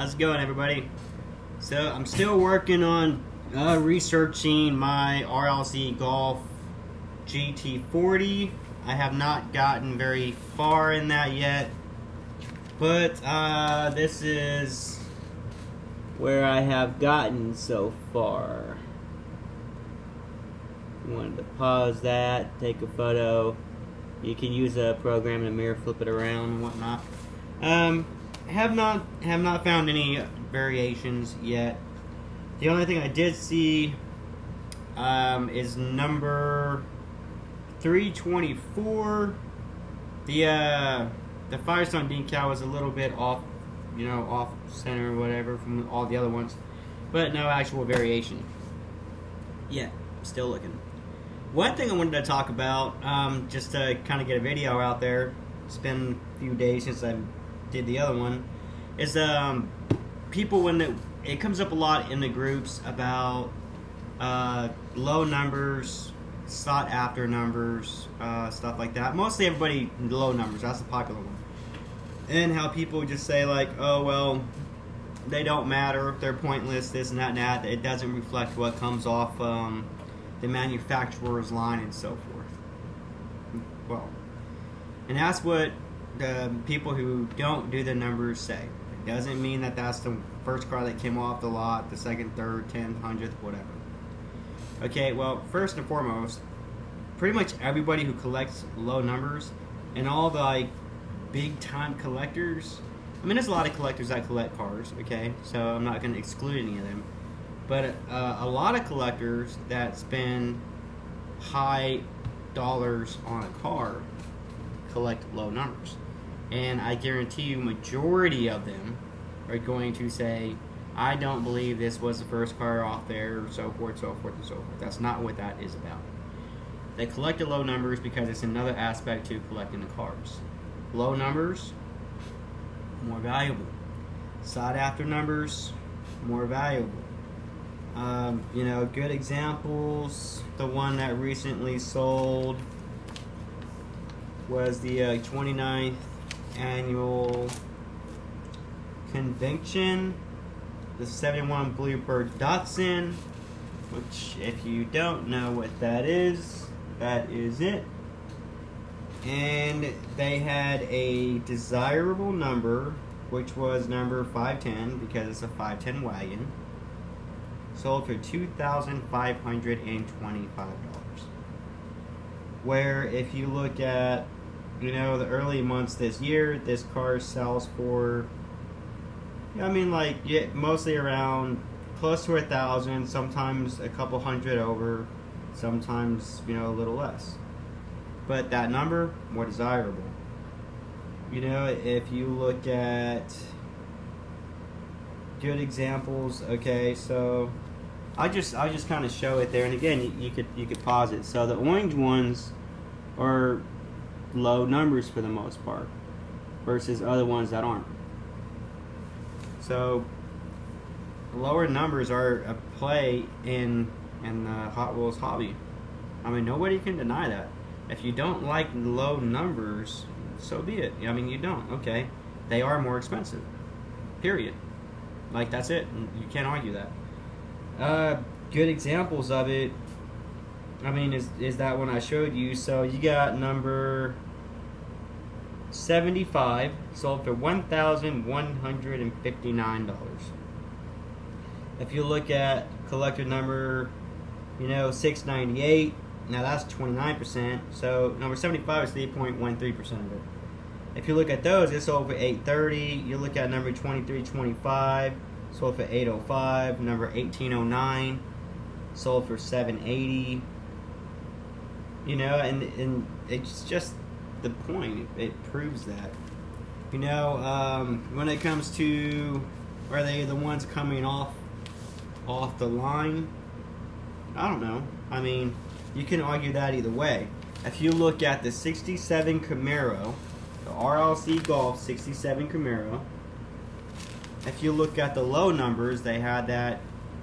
How's it going, everybody? So I'm still working on researching my RLC Golf GT40. I have not gotten very far in that yet, but this is where I have gotten so far. Wanted to pause that, take a photo. You can use a program in the mirror, flip it around and whatnot. Have not found any variations yet. The only thing I did see is number 324. The Firestone decal was a little bit off, off center or whatever from all the other ones, but no actual variation yet. Still looking. One thing I wanted to talk about, just to kind of get a video out there. It's been a few days since I did the other one. Is people, when it comes up a lot in the groups about low numbers, sought after numbers, stuff like that. Mostly everybody low numbers. That's the popular one. And how people just say like, oh well, they don't matter, they're pointless, this and that and that. It doesn't reflect what comes off the manufacturer's line and so forth. Well, and that's what the people who don't do the numbers say. It doesn't mean that that's the first car that came off the lot, the second, third, 10th, 100th, whatever. Okay, well, first and foremost, pretty much everybody who collects low numbers and all the big time collectors, I mean, there's a lot of collectors that collect cars, okay, so I'm not going to exclude any of them. But a lot of collectors that spend high dollars on a car collect low numbers. And I guarantee you majority of them are going to say, I don't believe this was the first car off there, so forth, so forth, and so forth. That's not what that is about. They collect the low numbers because it's another aspect to collecting the cars. Low numbers, more valuable. Sought after numbers, more valuable. Good examples. The one that recently sold was the 29th annual convention, the 71 Bluebird Datsun, which if you don't know what that is it. And they had a desirable number, which was number 510, because it's a 510 wagon. Sold for $2,525. Where if you look at, the early months this year, this car sells for, mostly around close to 1,000, sometimes a couple hundred over, sometimes, a little less. But that number, more desirable. If you look at good examples, okay, so I'll just kind of show it there, and again, you could pause it. So the orange ones are low numbers for the most part, versus other ones that aren't. So lower numbers are a play in the Hot Wheels hobby. I mean, nobody can deny that. If you don't like low numbers, so be it. You don't. Okay, they are more expensive. Period. That's it. You can't argue that. Good examples of it, is that one I showed you. So you got number 75, sold for $1,159. If you look at collector number, 698, now that's 29%, so number 75 is 3.13% of it. If you look at those, it's sold for $830. You look at number 2325, sold for $805. Number 1809, sold for $780. And it's just the point. It proves that. When it comes to, are they the ones coming off the line? I don't know. You can argue that either way. If you look at the 67 Camaro, the RLC Golf 67 Camaro, if you look at the low numbers, they had that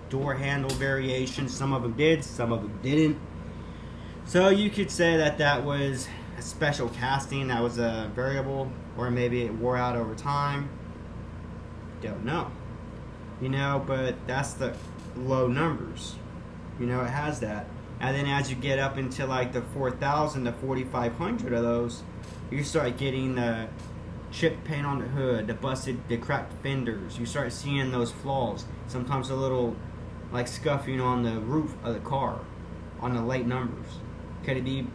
door handle variation. Some of them did, some of them didn't. So you could say that was a special casting, that was a variable, or maybe it wore out over time. Don't know. but that's the low numbers. It has that. And then as you get up into like the 4,000 to 4,500 of those, you start getting the chipped paint on the hood, the cracked fenders. You start seeing those flaws. Sometimes a little like scuffing on the roof of the car on the late numbers. Could it be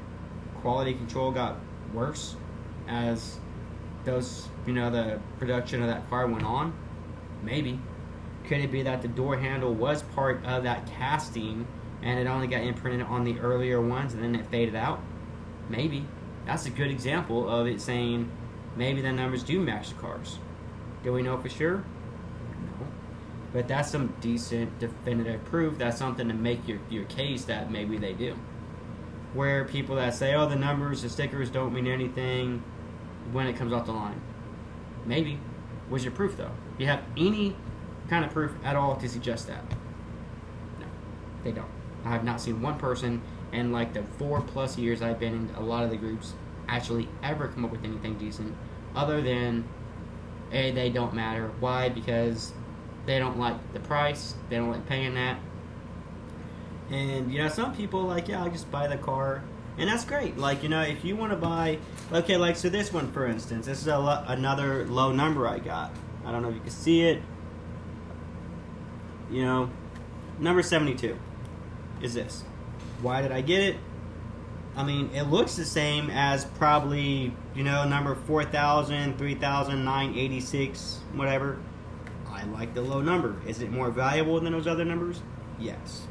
quality control got worse as those, the production of that car went on? Maybe. Could it be that the door handle was part of that casting and it only got imprinted on the earlier ones and then it faded out? Maybe. That's a good example of it saying maybe the numbers do match the cars. Do we know for sure? No. But that's some decent definitive proof. That's something to make your case that maybe they do. Where people that say, oh, the numbers, the stickers don't mean anything when it comes off the line. Maybe. Where's your proof, though? Do you have any kind of proof at all to suggest that? No, they don't. I have not seen one person in like the 4+ years I've been in a lot of the groups actually ever come up with anything decent other than they don't matter. Why? Because they don't like the price, they don't like paying that. And some people like, I'll just buy the car, and that's great. Like, if you want to buy, okay, like, so this one, for instance, this is another low number I got. I don't know if you can see it. Number 72 is this. Why did I get it? I mean, it looks the same as probably, number 4,000, 3,986, whatever. I like the low number. Is it more valuable than those other numbers? Yes.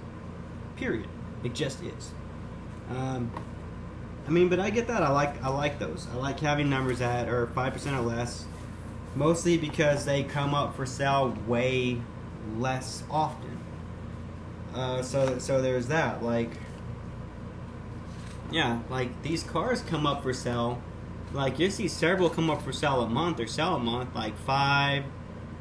Period. It just is. But I get that. I like those. I like having numbers that are 5% or less, mostly because they come up for sale way less often. So there's that. Like these cars come up for sale. Like you see several come up for sale a month, like 5,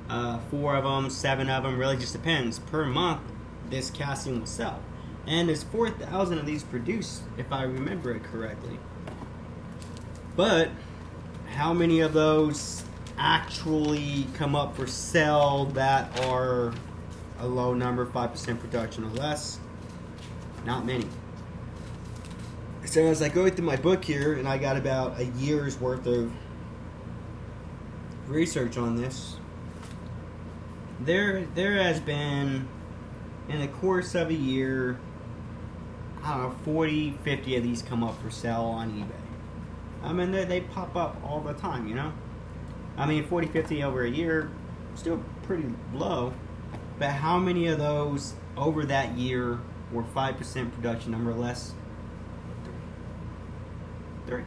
4 of them, 7 of them. Really just depends. Per month, this casting will sell. And there's 4,000 of these produced, if I remember it correctly. But how many of those actually come up for sale that are a low number, 5% production or less? Not many. So as I go through my book here, and I got about a year's worth of research on this, there has been, in the course of a year, I don't know, 40, 50 of these come up for sale on eBay. I mean, they pop up all the time, 40, 50 over a year, still pretty low. But how many of those over that year were 5% production number or less? 3.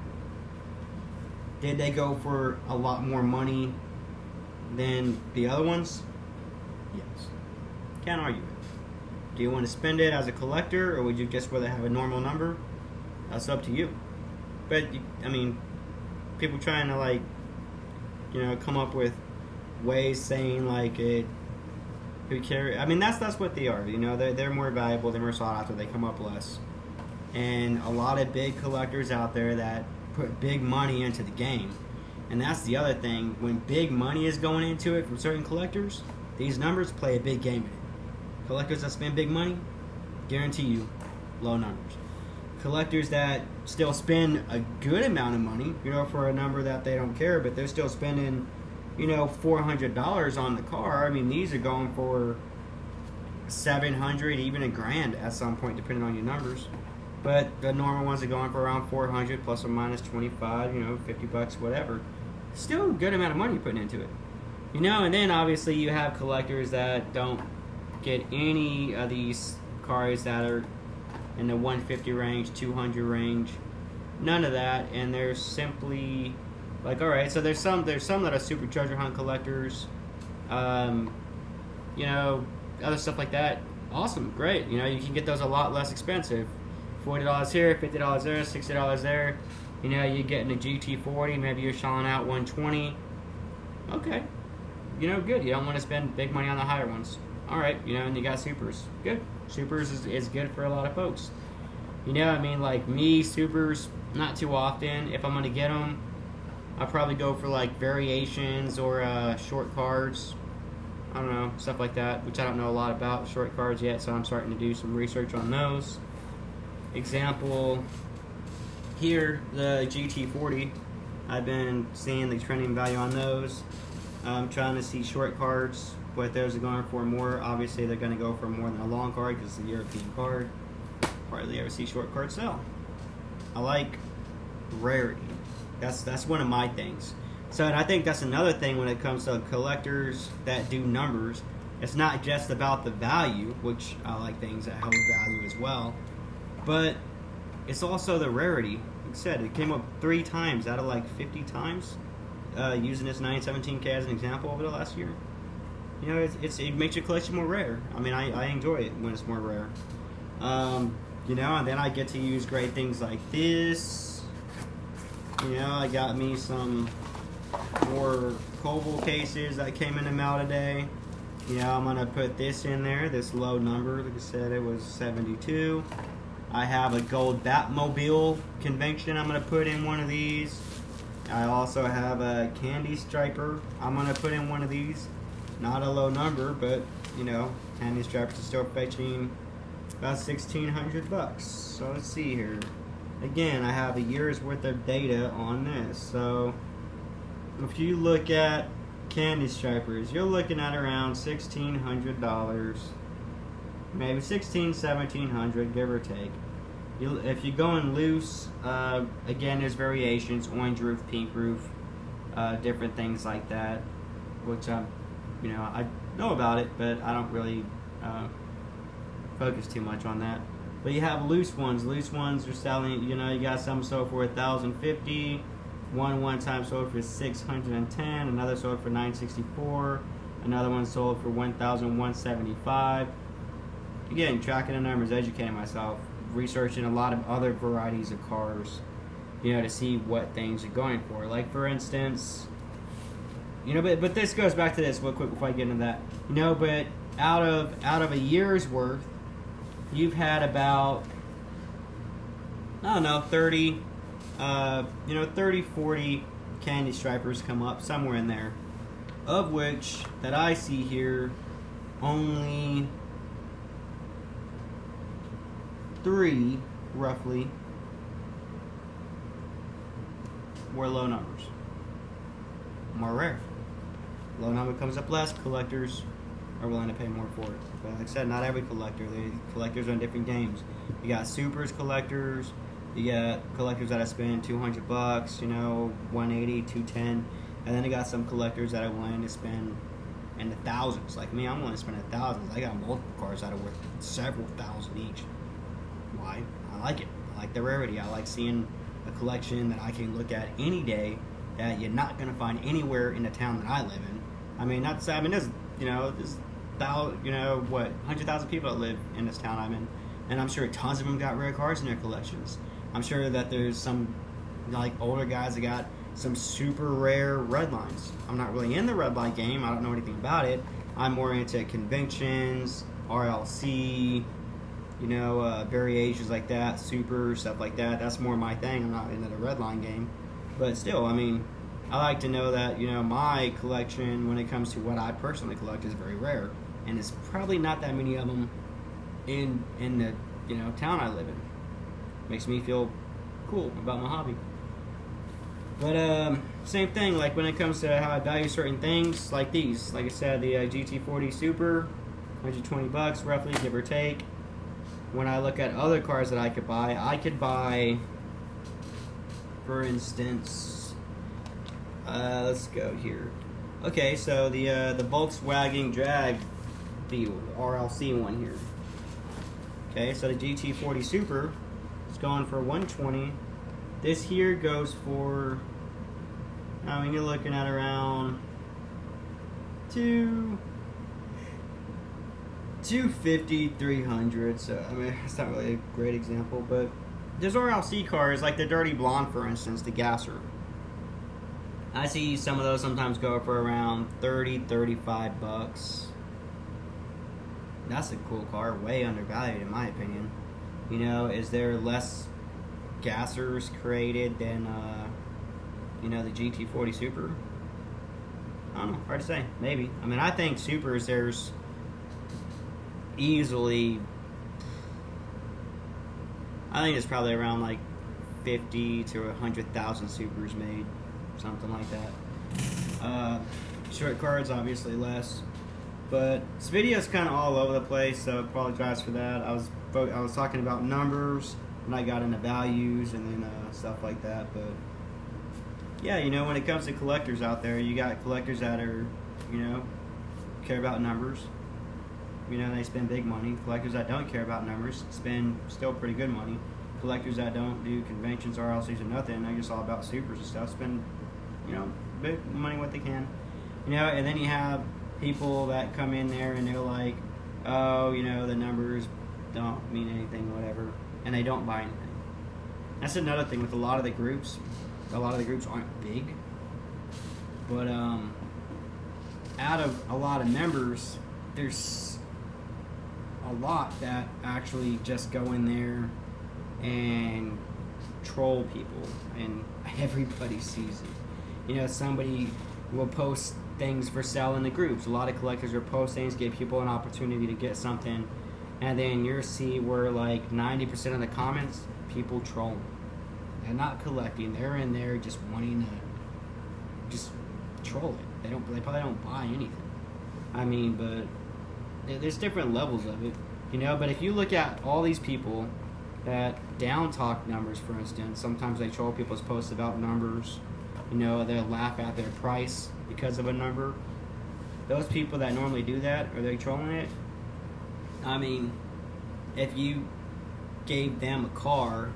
Did they go for a lot more money than the other ones? Yes. Can't argue it. Do you want to spend it as a collector, or would you just rather have a normal number? That's up to you. But, people trying to, come up with ways saying, who carry... that's what they are, They're more valuable, they're more sought after, they come up less. And a lot of big collectors out there that put big money into the game. And that's the other thing. When big money is going into it from certain collectors, these numbers play a big game in it. Collectors that spend big money, guarantee you, low numbers. Collectors that still spend a good amount of money, for a number that they don't care, but they're still spending, $400 on the car. These are going for $700, even $1,000 at some point, depending on your numbers. But the normal ones are going for around $400 plus or minus 25, $50, whatever. Still a good amount of money putting into it. And then obviously you have collectors that don't get any of these cars that are in the 150 range, 200 range, none of that, and they're simply like, all right. So there's some that are super treasure hunt collectors, other stuff like that. Awesome, great. You can get those a lot less expensive. $40 here, $50 there, $60 there. You're getting a GT40, maybe you're shelling out $120. Okay, good. You don't want to spend big money on the higher ones. All right, and you got supers. Good. Supers is good for a lot of folks. Like me, supers, not too often. If I'm going to get them, I'll probably go for variations or short cards. I don't know, stuff like that, which I don't know a lot about short cars yet, so I'm starting to do some research on those. Example, here, the GT40, I've been seeing the trending value on those. I'm trying to see short cards, what those are going for more. Obviously, they're going to go for more than a long card because it's a European card. Hardly ever see short cards sell. I like rarity. That's one of my things. So, and I think that's another thing when it comes to collectors that do numbers. It's not just about the value, which I like things that have a value as well, but it's also the rarity. Like I said, it came up 3 times out of like 50 times, using this 917K as an example over the last year. You know, it makes your collection more rare. I mean, I enjoy it when it's more rare. You know, and then I get to use great things like this. You know, I got me some more Koval cases that came in the mail today. You know, I'm going to put this in there, this low number. Like I said, it was 72. I have a gold Batmobile convention I'm going to put in one of these. I also have a Candy Striper I'm going to put in one of these. Not a low number, but, you know, Candy Stripers are still fetching about $1,600. So let's see here. Again, I have a year's worth of data on this. So if you look at Candy Stripers, you're looking at around $1,600, maybe $1,700, give or take. If you're going loose, again, there's variations: orange roof, pink roof, different things like that, which you know, I know about it, but I don't really focus too much on that. But you have loose ones. Loose ones are selling. You know, you got some sold for $1,050. One time sold for $610. Another sold for $964. Another one sold for $1,175. Again, tracking the numbers, educating myself, researching a lot of other varieties of cars, you know, to see what things are going for. Like, for instance, you know, but this goes back to this real quick before I get into that. You know, but out of a year's worth, you've had about, I don't know, 30, 40 Candy Stripers come up, somewhere in there, of which, that I see here, only 3, roughly, were low numbers. More rare. Low number comes up less, collectors are willing to pay more for it. But like I said, not every collector. Collectors are in different games. You got supers collectors, you got collectors that spend $200, you know, 180, 210, and then you got some collectors that are willing to spend in the thousands. Like me, I'm willing to spend the thousands. I got multiple cars that are worth several thousand each. Why? I like it. I like the rarity. I like seeing a collection that I can look at any day that you're not going to find anywhere in the town that I live in. I mean, there's, you know, there's, you know, what, 100,000 people that live in this town I'm in, and I'm sure tons of them got rare cars in their collections. I'm sure that there's some, like, older guys that got some super rare red lines. I'm not really in the red line game. I don't know anything about it. I'm more into conventions, RLC, you know, variations like that, super stuff like that. That's more my thing. I'm not into the red line game. But still, I mean, I like to know that, you know, my collection, when it comes to what I personally collect, is very rare. And there's probably not that many of them in the, you know, town I live in. Makes me feel cool about my hobby. But same thing, like when it comes to how I value certain things, like these. Like I said, the GT40 Super, $120 roughly, give or take. When I look at other cars that I could buy, for instance, let's go here. Okay, so the Volkswagen Drag, the RLC one here. Okay, so the GT40 Super is going for $120. This here goes for, I mean, you're looking at around $250, $300. So I mean, it's not really a great example, but there's RLC cars like the Dirty Blonde, for instance, the Gasser. I see some of those sometimes go for around $30, $35. That's a cool car, way undervalued in my opinion. You know, is there less Gassers created than, you know, the GT40 Super? I don't know. Hard to say. Maybe. I mean, I think supers, there's easily, I think it's probably around like 50 to 100,000 supers made, something like that. Short cards, obviously less, but this video is kind of all over the place, so I apologize for that. I was talking about numbers, and I got into values, and then stuff like that. But yeah, you know, when it comes to collectors out there, you got collectors that are, you know, care about numbers. You know, they spend big money. Collectors that don't care about numbers spend still pretty good money. Collectors that don't do conventions, RLCs, or nothing, they're just all about supers and stuff, spend, you know, big money what they can. You know, and then you have people that come in there and they're like, oh, you know, the numbers don't mean anything, whatever, and they don't buy anything. That's another thing with a lot of the groups. A lot of the groups aren't big, but out of a lot of members, there's a lot that actually just go in there and troll people, and everybody sees it. You know, somebody will post things for sale in the groups. A lot of collectors will post things, give people an opportunity to get something, and then you'll see where like 90% of the comments, people trolling. They're not collecting. They're in there just wanting to just troll it. They probably don't buy anything. I mean, but there's different levels of it, you know. But if you look at all these people that down talk numbers, for instance, sometimes they troll people's posts about numbers. You know, they'll laugh at their price because of a number. Those people that normally do that, are they trolling it? I mean, if you gave them a car,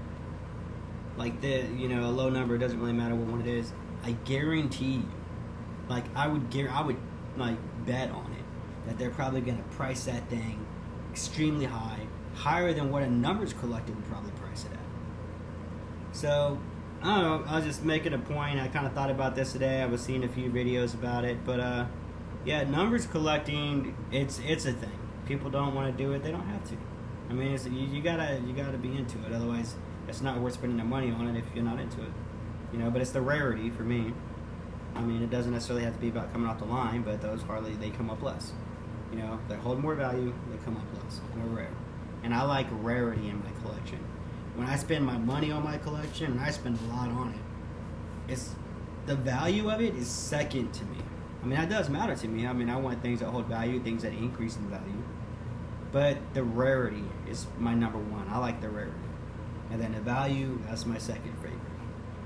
like you know, a low number, it doesn't really matter what one it is, I guarantee you, like I would like bet on it that they're probably gonna price that thing extremely high, higher than what a numbers collector would probably price it at. So I don't know, I was just making a point. I kind of thought about this today. I was seeing a few videos about it, but yeah, numbers collecting, it's a thing. People don't want to do it, they don't have to. I mean, you gotta be into it, otherwise it's not worth spending their money on it if you're not into it. You know, but it's the rarity for me. I mean, it doesn't necessarily have to be about coming off the line, but those they come up less. You know, they hold more value, they come up less, more rare. And I like rarity in my collection. When I spend my money on my collection, and I spend a lot on it, the value of it is second to me. I mean, that does matter to me. I mean, I want things that hold value, things that increase in value. But the rarity is my number one. I like the rarity. And then the value, that's my second favorite.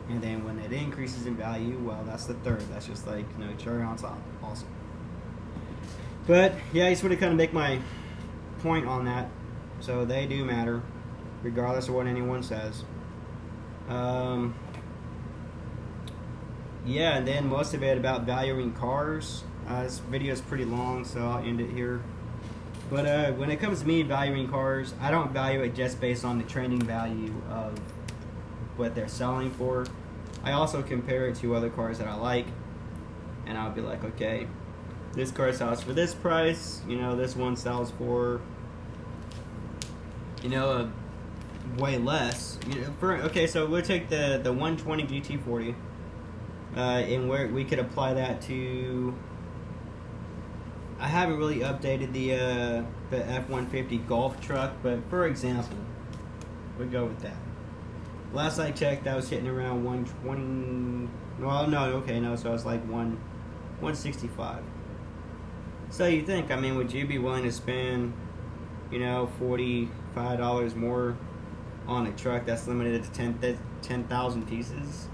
And then when it increases in value, well, that's the third. That's just like, you know, cherry on top. Awesome. But yeah, I just want to kind of make my point on that. So they do matter, regardless of what anyone says. Yeah, and then most of it about valuing cars. This video is pretty long, so I'll end it here. But when it comes to me valuing cars, I don't value it just based on the trending value of what they're selling for. I also compare it to other cars that I like, and I'll be like, okay, this car sells for this price, you know, this one sells for, you know, way less. You know, okay, so we'll take the 120 GT40, and where we could apply that to, I haven't really updated the F-150 Golf truck, but for example, we'll go with that. Last I checked, I was hitting around 120. Well, no, okay, no, so I was like 165. So you think, I mean, would you be willing to spend, you know, $45 more on a truck that's limited to 10,000 pieces,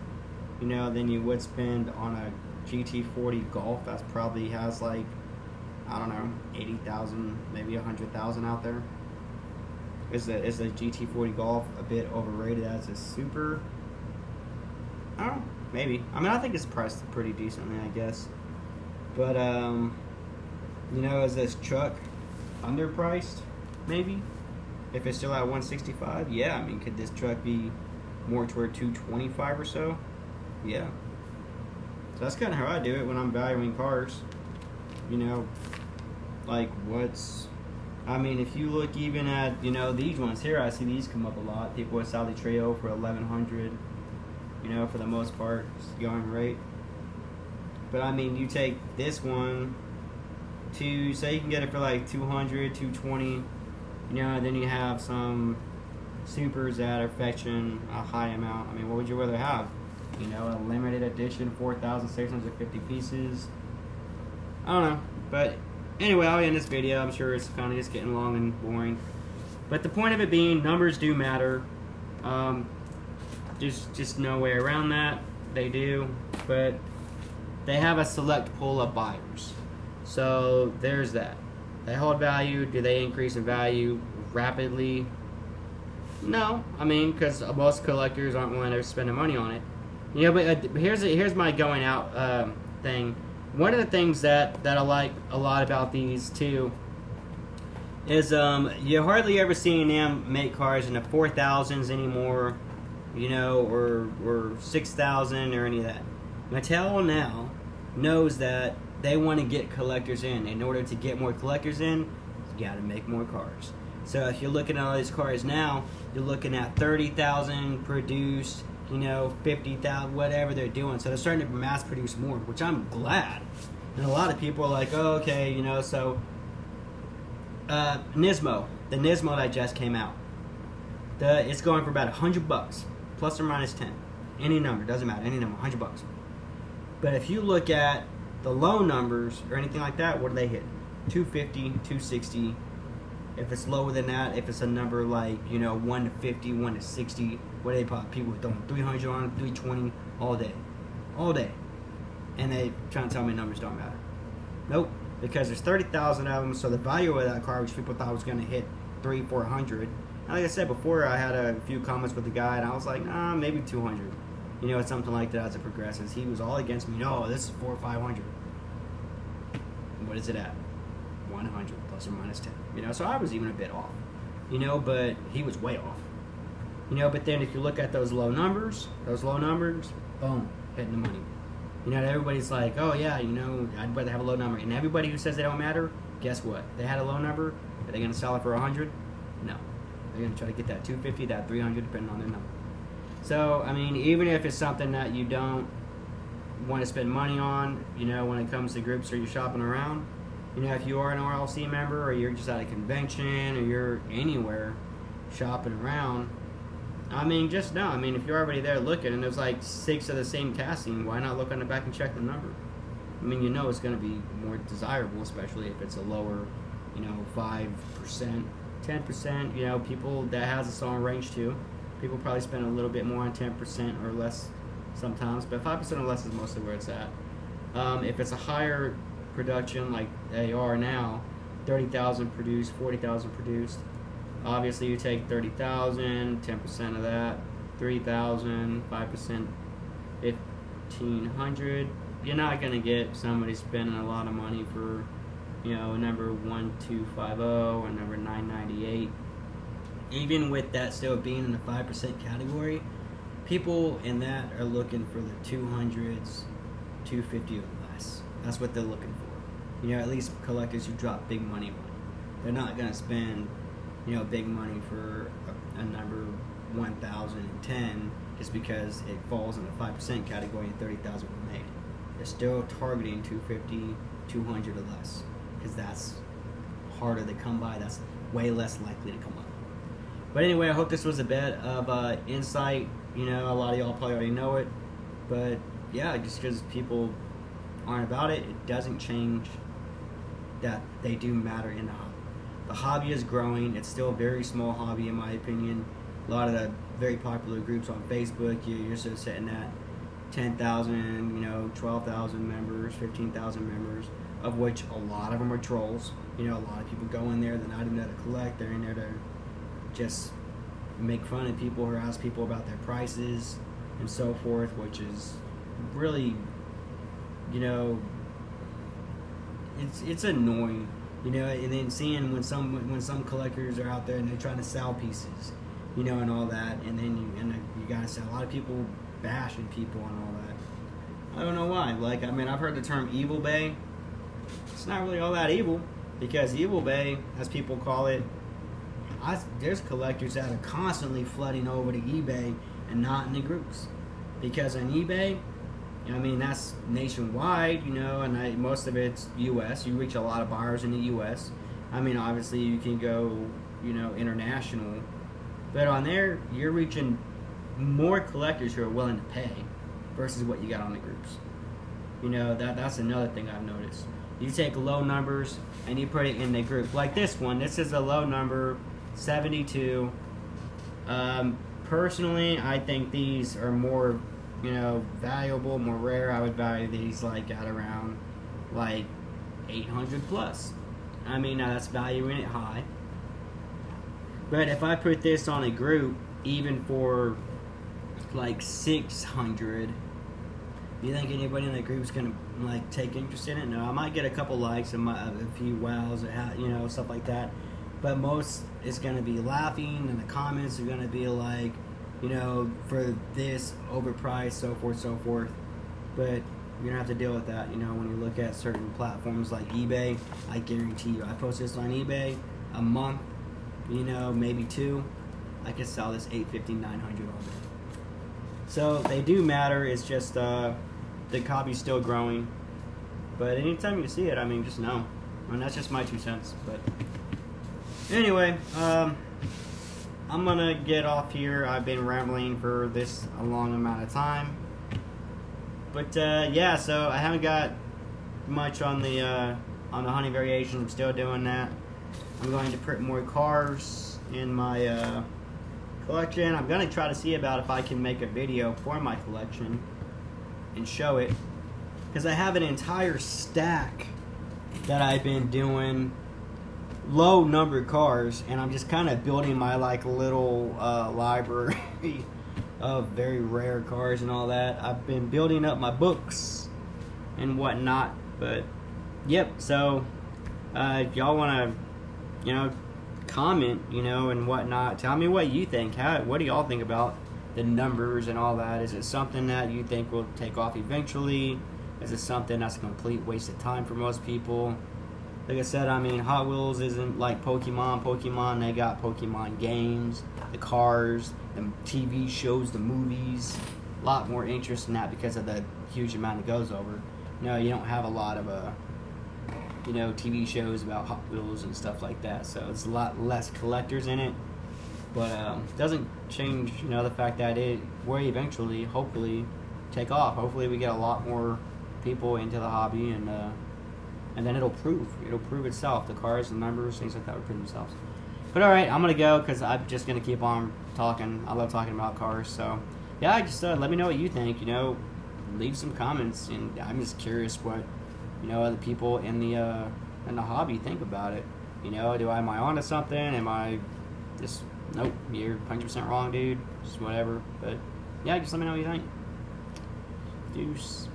you know, than you would spend on a GT40 Golf that probably has like, I don't know, 80,000, maybe 100,000 out there? Is the GT40 Golf a bit overrated as a super? I don't know, maybe. I mean, I think it's priced pretty decently, I guess. But, you know, is this truck underpriced? Maybe. If it's still at 165, yeah. I mean, could this truck be more toward 225 or so? Yeah. So that's kind of how I do it when I'm valuing cars. You know, like I mean, if you look even at, you know, these ones here, I see these come up a lot. People with Sally Treo for $1,100, you know, for the most part, it's going rate. But I mean, you take this one to say you can get it for like 200, 220, you know, and then you have some supers that are fetching a high amount. I mean, what would you rather have? You know, a limited edition, 4,650 pieces. I don't know, but anyway, I'll end this video. I'm sure it's kind of just getting long and boring. But the point of it being, numbers do matter. Just no way around that. They do, but they have a select pool of buyers. So there's that. They hold value. Do they increase in value rapidly? No. I mean, because most collectors aren't willing to spend money on it. You know, but here's my going out thing. One of the things that I like a lot about these too is you hardly ever seeing them make cars in the 4,000s anymore, you know, or 6,000 or any of that. Mattel now knows that they want to get collectors in. In order to get more collectors in, you got to make more cars. So if you're looking at all these cars now, you're looking at 30,000 produced, you know, 50,000, whatever they're doing. So they're starting to mass produce more, which I'm glad. And a lot of people are like, oh, okay, you know, so Nismo, the Nismo that just came out, it's going for about $100, plus or minus 10. Any number, doesn't matter, any number, $100. But if you look at the low numbers or anything like that, what do they hit? 250, 260. If it's lower than that, if it's a number like, you know, 1 to 50, 1 to 60, what do they pop? People throwing 300 on it, 320 all day. All day. And they trying to tell me numbers don't matter. Nope. Because there's 30,000 of them, so the value of that car, which people thought was going to hit 300, 400. Like I said before, I had a few comments with the guy, and I was like, nah, maybe 200. You know, it's something like that as it progresses. He was all against me. No, this is 400 or 500. What is it at? 100 plus or minus 10. You know, so I was even a bit off. You know, but he was way off. You know, but then if you look at those low numbers, boom, hitting the money. You know, everybody's like, oh yeah, you know, I'd rather have a low number. And everybody who says they don't matter, guess what? They had a low number. Are they going to sell it for 100? No. They're going to try to get that 250, that 300, depending on their number. So, I mean, even if it's something that you don't want to spend money on, you know, when it comes to groups or you're shopping around, you know, if you are an RLC member or you're just at a convention or you're anywhere shopping around, I mean, just know, I mean, if you're already there looking and there's like 6 of the same casting, why not look on the back and check the number? I mean, you know it's going to be more desirable, especially if it's a lower, you know, 5%, 10%, you know, people that has its own range too. People probably spend a little bit more on 10% or less sometimes, but 5% or less is mostly where it's at. If it's a higher production like they are now, 30,000 produced, 40,000 produced, obviously you take 30,000, 10% of that, 3,000, 5%, 1,500. You're not going to get somebody spending a lot of money for, you know, a number 1250 or number 998. Even with that still being in the 5% category, people in that are looking for the 200s, 250 or less. That's what they're looking for. You know, at least collectors who drop big money on it. They're not going to spend, you know, big money for a number 1,010 just because it falls in the 5% category and 30,000 were made. They're still targeting 250, 200 or less because that's harder to come by. That's way less likely to come up. But anyway, I hope this was a bit of insight. You know, a lot of y'all probably already know it. But yeah, just because people aren't about it, it doesn't change that they do matter in the hobby. The hobby is growing. It's still a very small hobby in my opinion. A lot of the very popular groups on Facebook, you're still sitting at 10,000, you know, 12,000 members, 15,000 members, of which a lot of them are trolls. You know, a lot of people go in there, they're not in there to collect, they're in there to just make fun of people, harass people about their prices and so forth, which is really, you know, it's annoying, you know. And then seeing when some collectors are out there and they're trying to sell pieces, you know, and all that, and then you gotta say a lot of people bashing people and all that. I don't know why. Like, I mean, I've heard the term Evil Bay. It's not really all that evil, because Evil Bay, as people call it, there's collectors that are constantly flooding over to eBay and not in the groups. Because on eBay, I mean, that's nationwide, and most of it's U.S. You reach a lot of buyers in the U.S. I mean, obviously you can go, international, but on there you're reaching more collectors who are willing to pay versus what you got on the groups. That's another thing I've noticed. You take low numbers and you put it in the group. Like this one, this is a low number, 72. Personally, I think these are more, valuable, more rare. I would value these like at around like 800 plus. I mean, now that's valuing it high. But if I put this on a group, even for like 600, you think anybody in the group is gonna like take interest in it? No, I might get a couple likes and a few wows, stuff like that. But most is gonna be laughing, and the comments are gonna be like, for this overpriced, so forth, so forth. But you're gonna have to deal with that. When you look at certain platforms like eBay, I guarantee you, I post this on eBay a month, maybe two, I could sell this $850, $900 all day. So they do matter. It's just the hobby's still growing. But anytime you see it, I mean, just know. And that's just my 2 cents. But anyway, I'm gonna get off here. I've been rambling for this a long amount of time. But yeah, so I haven't got much on the honey variations. I'm still doing that. I'm going to print more cars in my collection. I'm going to try to see about if I can make a video for my collection and show it, because I have an entire stack that I've been doing low numbered cars, and I'm just kind of building my like little library of very rare cars and all that. I've been building up my books and whatnot. But yep, so if y'all want to comment, and whatnot, tell me what you think. What do y'all think about the numbers and all that? Is it something that you think will take off eventually? Is it something that's a complete waste of time for most people? Like I said, I mean, Hot Wheels isn't like Pokemon. Pokemon, they got Pokemon games, the cars, the TV shows, the movies. A lot more interest in that because of the huge amount it goes over. You don't have a lot of TV shows about Hot Wheels and stuff like that, so it's a lot less collectors in it. But it doesn't change, the fact that it will eventually, hopefully, take off. Hopefully, we get a lot more people into the hobby, and then it'll prove itself. The cars, the numbers, things like that will prove themselves. But all right, I'm gonna go because I'm just gonna keep on talking. I love talking about cars, so yeah, just let me know what you think. Leave some comments, and I'm just curious what other people in the hobby think about it. Am I onto something? Am I just nope? You're 100% wrong, dude. Just whatever. But yeah, just let me know what you think. Deuce.